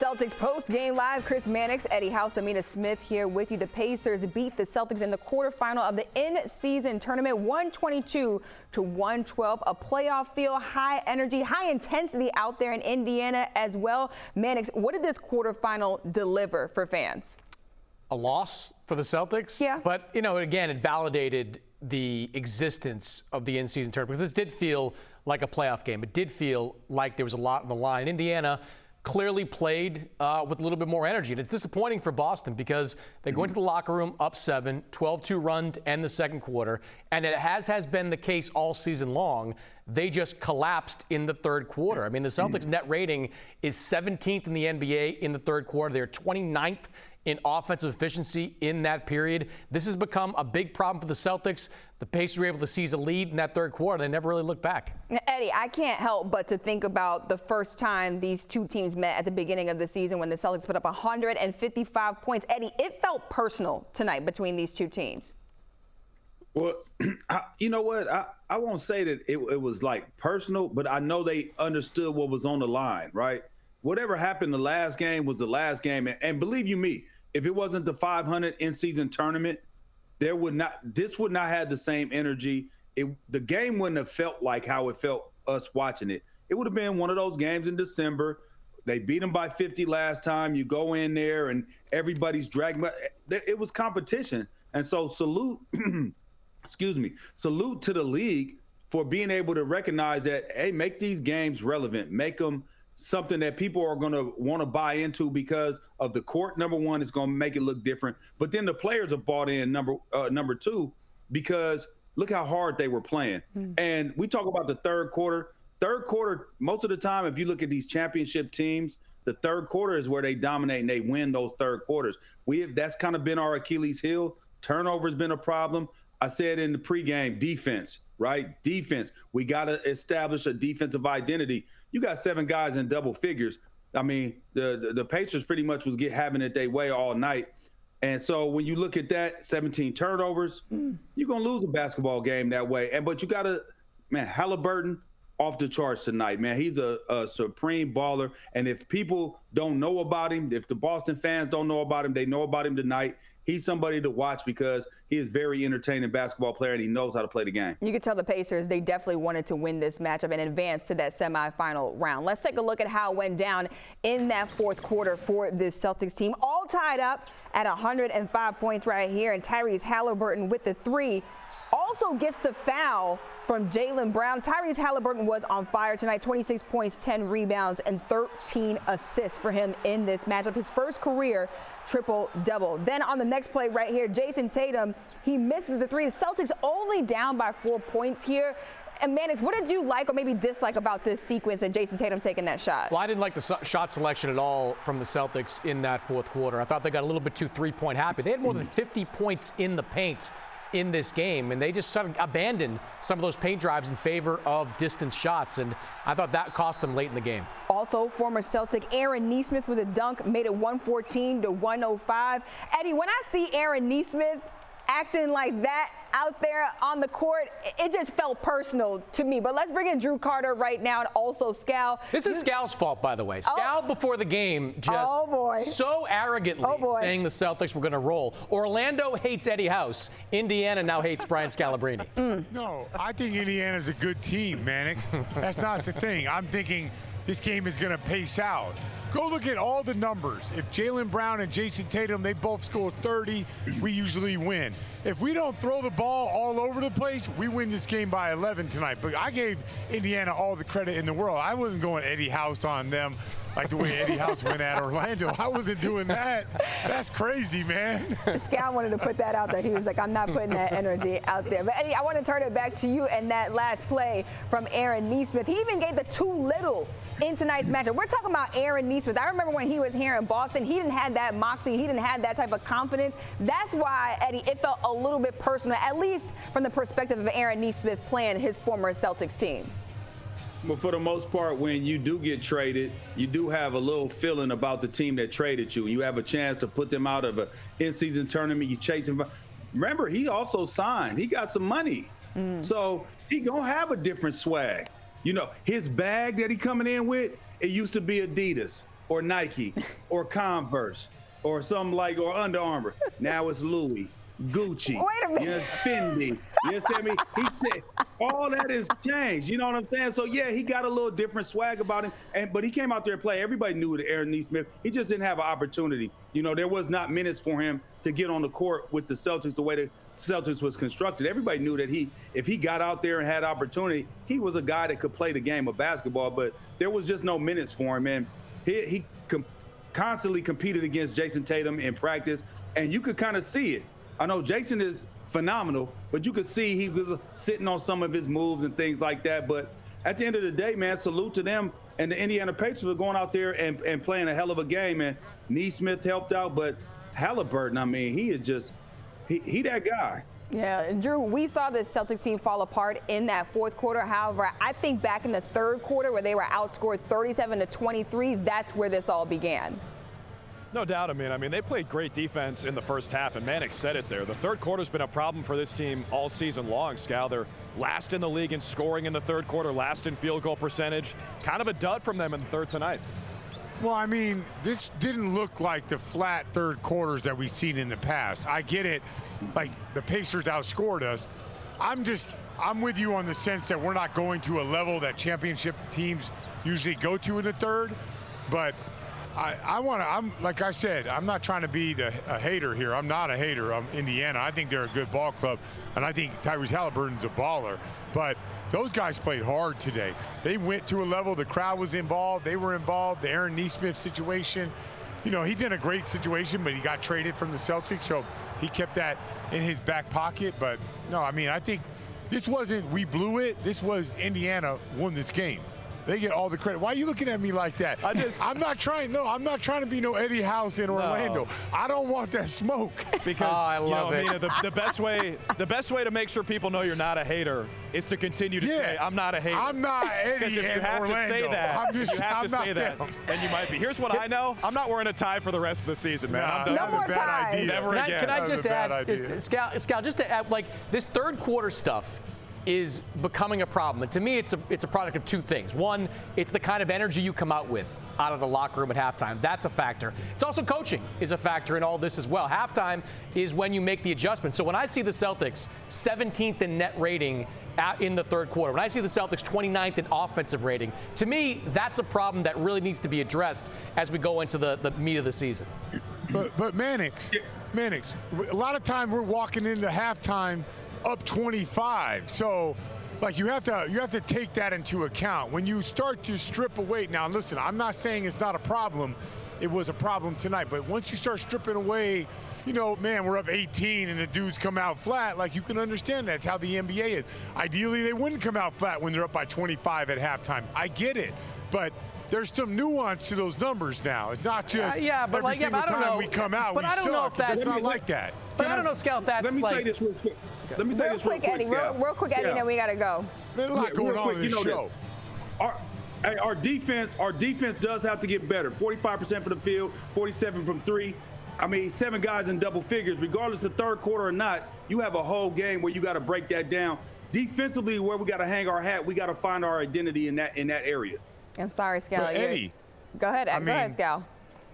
Celtics post-game live. Chris Mannix, Eddie House, Amina Smith here with you. The Pacers beat the Celtics in the quarterfinal of the in-season tournament, 122-112. A playoff feel, high energy, high intensity out there in Indiana as well. Mannix, what did this quarterfinal deliver for fans? A loss for the Celtics? Yeah. But, again, it validated the existence of the in-season tournament because this did feel like a playoff game. It did feel like there was a lot on the line. Indiana clearly played with a little bit more energy. And it's disappointing for Boston because they go into the locker room up 7, 12-2 run to end the second quarter. And it has been the case all season long. They just collapsed in the third quarter. I mean, the Celtics net rating is 17th in the NBA in the third quarter. They're 29th in offensive efficiency in that period. This has become a big problem for the Celtics. The Pacers were able to seize a lead in that third quarter. They never really looked back. Eddie, I can't help but to think about the first time these two teams met at the beginning of the season when the Celtics put up 155 points. Eddie, it felt personal tonight between these two teams. Well, you know what? I won't say that it was like personal, but I know they understood what was on the line, right? Whatever happened the last game was the last game. And believe you me, if it wasn't the 500 in-season tournament, this would not have the same energy. The game wouldn't have felt like how it felt us watching it. It would have been one of those games in December. They beat them by 50 last time. You go in there and everybody's dragging. It was competition. And so salute, salute to the league for being able to recognize that, hey, make these games relevant, make them something that people are going to want to buy into because of the court. Number one, is going to make it look different. But then the players have bought in, number two, because look how hard they were playing. And we talk about the third quarter. Third quarter, most of the time, if you look at these championship teams, the third quarter is where they dominate and they win those third quarters. That's kind of been our Achilles heel. Turnover has been a problem. I said in the pregame, defense, right? Defense. We got to establish a defensive identity. You got 7 guys in double figures. I mean, the Pacers pretty much was having it their way all night. And so when you look at that, 17 turnovers, you're going to lose a basketball game that way. But you got to, man, Halliburton off the charts tonight, man. He's a supreme baller. And if people don't know about him, if the Boston fans don't know about him, they know about him tonight. He's somebody to watch because he is very entertaining basketball player and he knows how to play the game. You could tell the Pacers, they definitely wanted to win this matchup and advance to that semifinal round. Let's take a look at how it went down in that fourth quarter for this Celtics team. All tied up at 105 points right here, and Tyrese Halliburton with the 3 also gets the foul from Jaylen Brown. Tyrese Halliburton was on fire tonight, 26 points, 10 rebounds, and 13 assists for him in this matchup. His first career triple-double. Then on the next play right here, Jason Tatum, he misses the 3. The Celtics only down by 4 points here. And Mannix, what did you like or maybe dislike about this sequence and Jason Tatum taking that shot? Well, I didn't like the shot selection at all from the Celtics in that fourth quarter. I thought they got a little bit too three-point happy. They had more than 50 points in the paint in this game, and they just sort of abandoned some of those paint drives in favor of distance shots, and I thought that cost them late in the game. Also, former Celtic Aaron Nesmith with a dunk made it 114-105. Eddie, when I see Aaron Nesmith acting like that out there on the court, it just felt personal to me. But let's bring in Drew Carter right now and also Scal. This is Scal's fault, by the way. Scal before the game just so arrogantly saying the Celtics were going to roll. Orlando hates Eddie House. Indiana now hates Brian Scalabrine. No, I think Indiana's a good team, Mannix. That's not the thing. I'm thinking this game is going to pace out. Go look at all the numbers. If Jaylen Brown and Jason Tatum, they both score 30, we usually win. If we don't throw the ball all over the place, we win this game by 11 tonight. But I gave Indiana all the credit in the world. I wasn't going Eddie House on them like the way Eddie House went at Orlando. I wasn't doing that. That's crazy, man. Scal wanted to put that out there. He was like, I'm not putting that energy out there. But Eddie, I want to turn it back to you and that last play from Aaron Nesmith. He even gave the too little in tonight's matchup. We're talking about Aaron Nesmith. I remember when he was here in Boston, he didn't have that moxie. He didn't have that type of confidence. That's why, Eddie, it felt a little bit personal, at least from the perspective of Aaron Nesmith playing his former Celtics team. But for the most part, when you do get traded, you do have a little feeling about the team that traded you. You have a chance to put them out of an in-season tournament. You chase them. Remember, he also signed. He got some money. So he going to have a different swag. You know, his bag that he coming in with, it used to be Adidas. or Nike or Converse or something like, or Under Armour. Now it's Louis, Gucci. Wait a minute. Yes, Fendi. You understand me? All that has changed. You know what I'm saying? So yeah, he got a little different swag about him, but he came out there and played. Everybody knew that Aaron Nesmith. He just didn't have an opportunity. You know, there was not minutes for him to get on the court with the Celtics the way the Celtics was constructed. Everybody knew that if he got out there and had opportunity, he was a guy that could play the game of basketball. But there was just no minutes for him, and he constantly competed against Jason Tatum in practice, and you could kind of see it. I know Jason is phenomenal, but you could see he was sitting on some of his moves and things like that. But at the end of the day, man, salute to them. And the Indiana Patriots are going out there and playing a hell of a game. And Nesmith helped out, but Halliburton, I mean, he is just he that guy. Yeah, and Drew, we saw this Celtics team fall apart in that fourth quarter. However, I think back in the third quarter where they were outscored 37-23, that's where this all began. No doubt. I mean, they played great defense in the first half, and Mannix said it there. The third quarter's been a problem for this team all season long, Scal. They're last in the league in scoring in the third quarter, last in field goal percentage. Kind of a dud from them in the third tonight. Well, I mean, this didn't look like the flat third quarters that we've seen in the past. I get it, like the Pacers outscored us. I'm with you on the sense that we're not going to a level that championship teams usually go to in the third, but I'm like I said, I'm not trying to be a hater here. I'm not a hater. I'm Indiana. I think they're a good ball club, and I think Tyrese Halliburton's a baller. But those guys played hard today. They went to a level. The crowd was involved. They were involved. The Aaron Nesmith situation, you know, he's in a great situation, but he got traded from the Celtics, so he kept that in his back pocket. But no, I mean, I think this wasn't we blew it. This was Indiana won this game. They get all the credit. Why are you looking at me like that? I'm not trying to be no Eddie House in Orlando. I don't want that smoke. Because I love it. Amina, the best way to make sure people know you're not a hater is to continue to say, I'm not a hater. I'm not Eddie Because if you in have Orlando. to say that, then you might be. Here's what I know. I'm not wearing a tie for the rest of the season, man. I'm done. No more ties. Never again. Can I just add, idea. Scal, just to add, like, this third quarter stuff is becoming a problem. And to me, it's a product of two things. One, it's the kind of energy you come out with out of the locker room at halftime. That's a factor. It's also coaching is a factor in all this as well. Halftime is when you make the adjustment. So when I see the Celtics 17th in net rating in the third quarter, when I see the Celtics 29th in offensive rating, to me, that's a problem that really needs to be addressed as we go into the meat of the season. But Mannix, a lot of time we're walking into halftime up 25. So, like, you have to take that into account. When you start to strip away, now listen, I'm not saying it's not a problem. It was a problem tonight. But once you start stripping away, you know, man, we're up 18 and the dudes come out flat, like, you can understand that's how the NBA is. Ideally, they wouldn't come out flat when they're up by 25 at halftime. I get it. But there's some nuance to those numbers now. It's not just every single time we come out, we suck. It's not like that. But I don't know, Scal, that's Let me say this real quick. Let me say this real quick, Eddie. Real quick, Eddie, then we got to go. There's a lot going on in this show. Our defense does have to get better. 45% from the field, 47 from three. I mean, 7 guys in double figures. Regardless of the third quarter or not, you have a whole game where you got to break that down. Defensively, where we got to hang our hat, we got to find our identity in that area. I'm sorry, Scal. But Eddie, go ahead, Scal.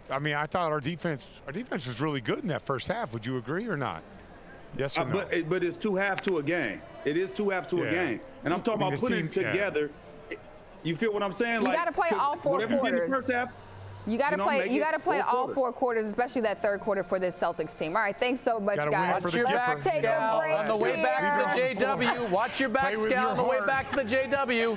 I mean, I thought our defense was really good in that first half. Would you agree or not? Yes or no? But it's 2 halves to a game. It is 2 halves to a game. And I'm talking about putting it together. You feel what I'm saying? You got to play all 4 quarters. Whatever you did in the first half, you got to play all 4 quarters, especially that third quarter for this Celtics team. All right, thanks so much, guys. Watch your back, Scal. On the way back to the JW. Watch your back, Scal, on the way back to the JW.